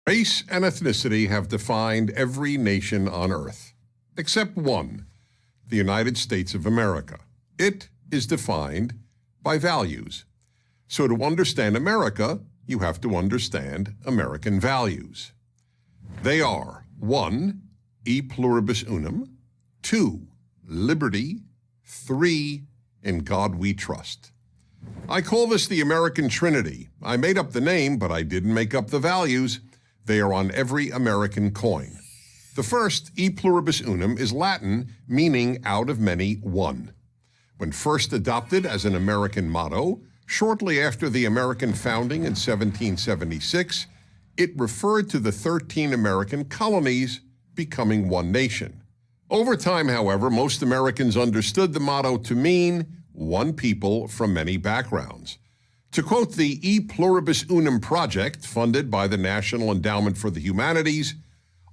Race and ethnicity have defined every nation on earth, except one, the United States of America. It is defined by values. So to understand America, you have to understand American values. They are 1. E pluribus unum, 2. Liberty, 3. In God we trust. I call this the American Trinity. I made up the name, but I didn't make up the values. They are on every American coin. The first, E pluribus unum, is Latin, meaning out of many, one. When first adopted as an American motto, shortly after the American founding in 1776, it referred to the 13 American colonies becoming one nation. Over time, however, most Americans understood the motto to mean one people from many backgrounds. To quote the E Pluribus Unum Project, funded by the National Endowment for the Humanities,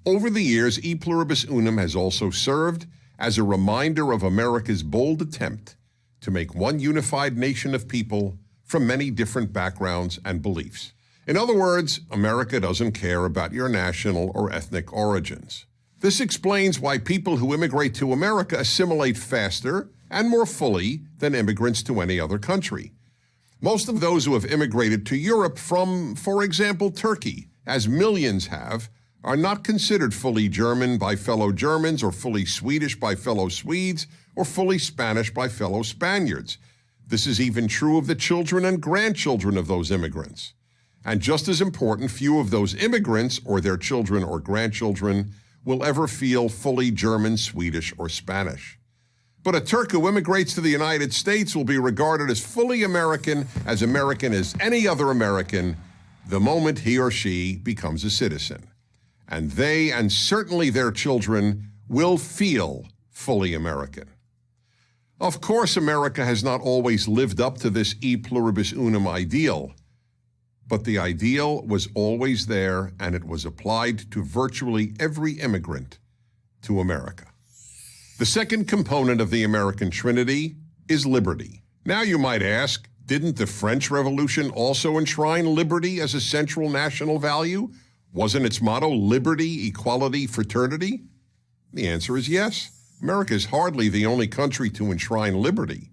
over the years, E Pluribus Unum has also served as a reminder of America's bold attempt to make one unified nation of people from many different backgrounds and beliefs. In other words, America doesn't care about your national or ethnic origins. This explains why people who immigrate to America assimilate faster and more fully than immigrants to any other country. Most of those who have immigrated to Europe from, for example, Turkey, as millions have, are not considered fully German by fellow Germans, or fully Swedish by fellow Swedes, or fully Spanish by fellow Spaniards. This is even true of the children and grandchildren of those immigrants. And just as important, few of those immigrants, or their children or grandchildren, will ever feel fully German, Swedish, or Spanish. But a Turk who immigrates to the United States will be regarded as fully American as any other American, the moment he or she becomes a citizen. And they, and certainly their children, will feel fully American. Of course, America has not always lived up to this E pluribus unum ideal, but the ideal was always there, and it was applied to virtually every immigrant to America. The second component of the American Trinity is liberty. Now you might ask, didn't the French Revolution also enshrine liberty as a central national value? Wasn't its motto liberty, equality, fraternity? The answer is yes. America is hardly the only country to enshrine liberty.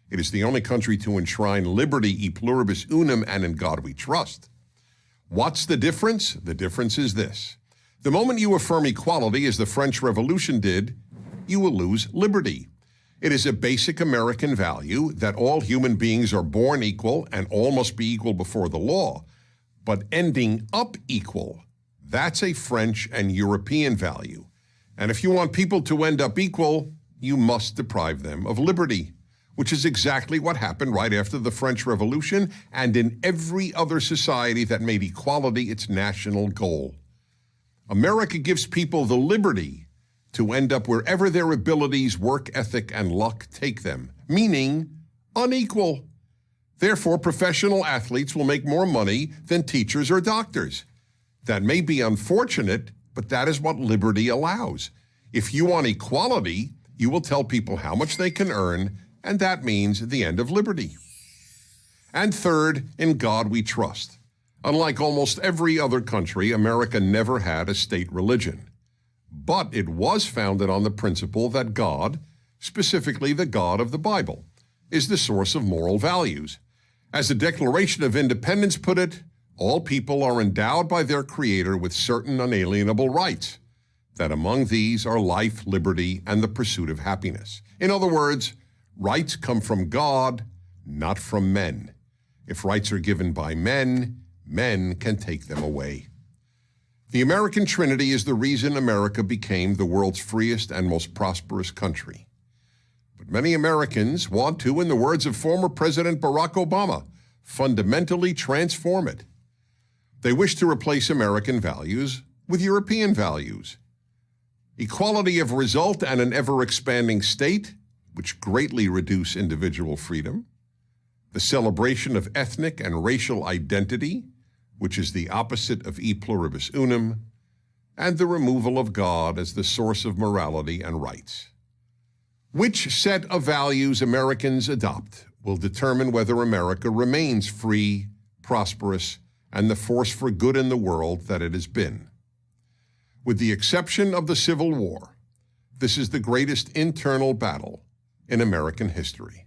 It is the only country to enshrine liberty, e pluribus unum, and in God we trust. What's the difference? The difference is this. The moment you affirm equality, as the French Revolution did, you will lose liberty. It is a basic American value that all human beings are born equal and all must be equal before the law. But ending up equal, that's a French and European value. And if you want people to end up equal, you must deprive them of liberty, which is exactly what happened right after the French Revolution and in every other society that made equality its national goal. America gives people the liberty to end up wherever their abilities, work ethic, and luck take them, meaning unequal. Therefore, professional athletes will make more money than teachers or doctors. That may be unfortunate, but that is what liberty allows. If you want equality, you will tell people how much they can earn, and that means the end of liberty. And third, in God we trust. Unlike almost every other country, America never had a state religion. But it was founded on the principle that God, specifically the God of the Bible, is the source of moral values. As the Declaration of Independence put it, all people are endowed by their Creator with certain unalienable rights, that among these are life, liberty, and the pursuit of happiness. In other words, rights come from God, not from men. If rights are given by men, men can take them away. The American Trinity is the reason America became the world's freest and most prosperous country. But many Americans want to, in the words of former President Barack Obama, fundamentally transform it. They wish to replace American values with European values. Equality of result and an ever-expanding state, which greatly reduce individual freedom. The celebration of ethnic and racial identity, which is the opposite of e pluribus unum, and the removal of God as the source of morality and rights. Which set of values Americans adopt will determine whether America remains free, prosperous, and the force for good in the world that it has been. With the exception of the Civil War, this is the greatest internal battle in American history.